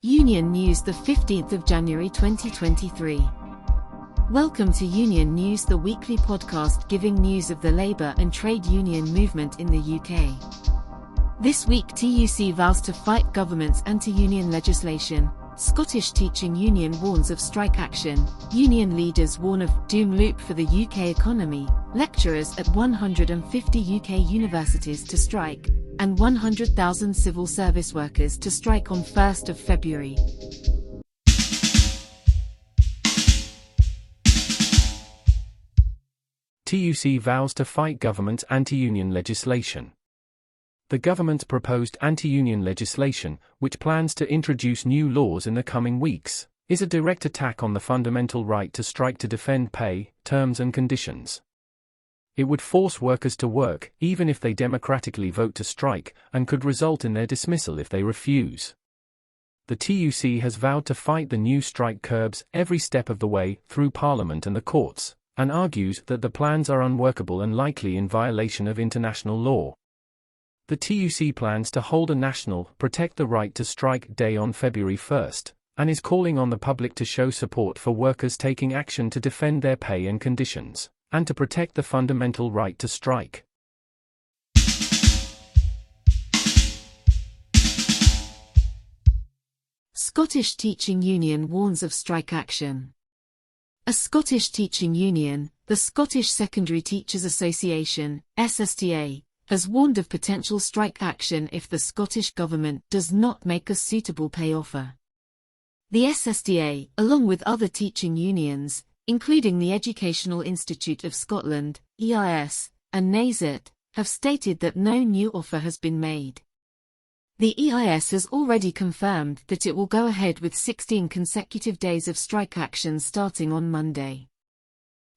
Union News, the 15th of January 2023. Welcome to Union News, the weekly podcast giving news of the labour and trade union movement in the UK. This week, TUC vows to fight government's anti-union legislation. Scottish Teaching Union warns of strike action. Union leaders warn of doom loop for the UK economy. Lecturers at 150 UK universities to strike, and 100,000 civil service workers to strike on 1st of February. TUC vows to fight government's anti-union legislation. The government's proposed anti-union legislation, which plans to introduce new laws in the coming weeks, is a direct attack on the fundamental right to strike to defend pay, terms and conditions. It would force workers to work, even if they democratically vote to strike, and could result in their dismissal if they refuse. The TUC has vowed to fight the new strike curbs every step of the way through Parliament and the courts, and argues that the plans are unworkable and likely in violation of international law. The TUC plans to hold a national Protect the Right to Strike Day on February 1st, and is calling on the public to show support for workers taking action to defend their pay and conditions, and to protect the fundamental right to strike. Scottish Teaching Union warns of strike action. A Scottish teaching union, the Scottish Secondary Teachers Association, SSTA, has warned of potential strike action if the Scottish Government does not make a suitable pay offer. The SSTA, along with other teaching unions, including the Educational Institute of Scotland, EIS, and NASET, have stated that no new offer has been made. The EIS has already confirmed that it will go ahead with 16 consecutive days of strike action starting on Monday.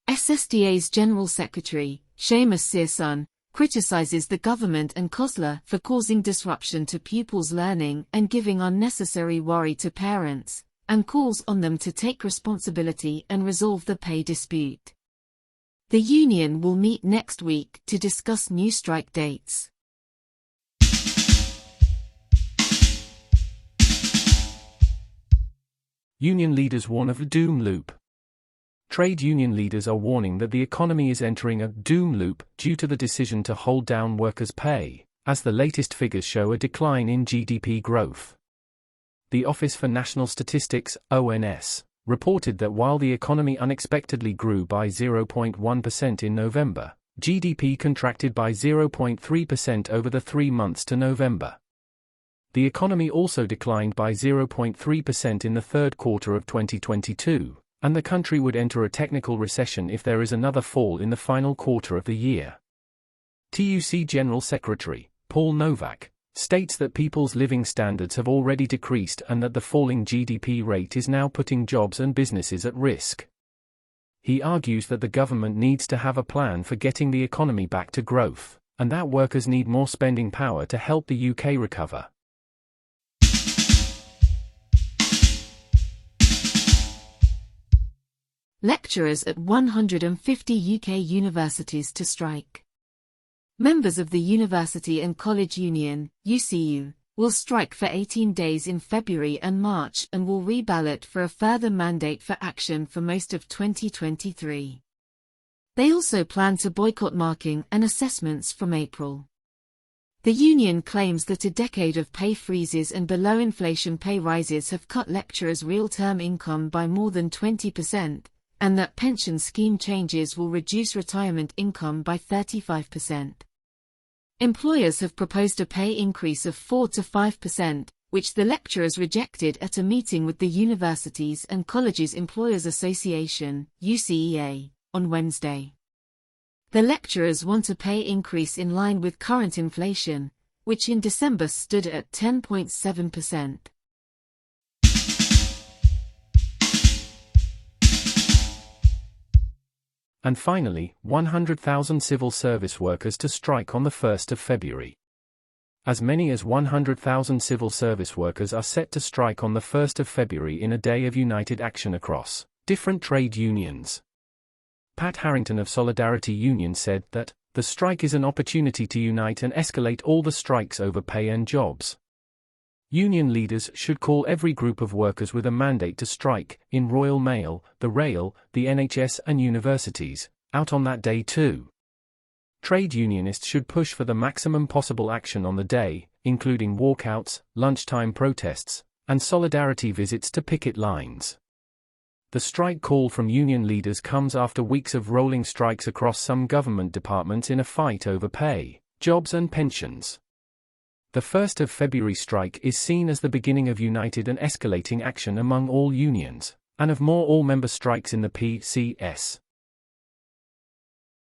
SSDA's General Secretary, Seamus Searson, criticizes the government and COSLA for causing disruption to pupils' learning and giving unnecessary worry to parents, and calls on them to take responsibility and resolve the pay dispute. The union will meet next week to discuss new strike dates. Union leaders warn of a doom loop. Trade union leaders are warning that the economy is entering a doom loop due to the decision to hold down workers' pay, as the latest figures show a decline in GDP growth. The Office for National Statistics, ONS, reported that while the economy unexpectedly grew by 0.1% in November, GDP contracted by 0.3% over the 3 months to November. The economy also declined by 0.3% in the third quarter of 2022, and the country would enter a technical recession if there is another fall in the final quarter of the year. TUC General Secretary, Paul Novak, states that people's living standards have already decreased and that the falling GDP rate is now putting jobs and businesses at risk. He argues that the government needs to have a plan for getting the economy back to growth, and that workers need more spending power to help the UK recover. Lecturers at 150 UK universities to strike. Members of the University and College Union, UCU, will strike for 18 days in February and March and will reballot for a further mandate for action for most of 2023. They also plan to boycott marking and assessments from April. The union claims that a decade of pay freezes and below-inflation pay rises have cut lecturers' real-term income by more than 20%, and that pension scheme changes will reduce retirement income by 35%. Employers have proposed a pay increase of 4 to 5%, which the lecturers rejected at a meeting with the Universities and Colleges Employers Association, UCEA, on Wednesday. The lecturers want a pay increase in line with current inflation, which in December stood at 10.7%. And finally, 100,000 civil service workers to strike on the 1st of February. As many as 100,000 civil service workers are set to strike on the 1st of February in a day of united action across different trade unions. Pat Harrington of Solidarity Union said that the strike is an opportunity to unite and escalate all the strikes over pay and jobs. Union leaders should call every group of workers with a mandate to strike, in Royal Mail, the Rail, the NHS and universities, out on that day too. Trade unionists should push for the maximum possible action on the day, including walkouts, lunchtime protests, and solidarity visits to picket lines. The strike call from union leaders comes after weeks of rolling strikes across some government departments in a fight over pay, jobs and pensions. The 1st of February strike is seen as the beginning of united and escalating action among all unions, and of more all-member strikes in the PCS.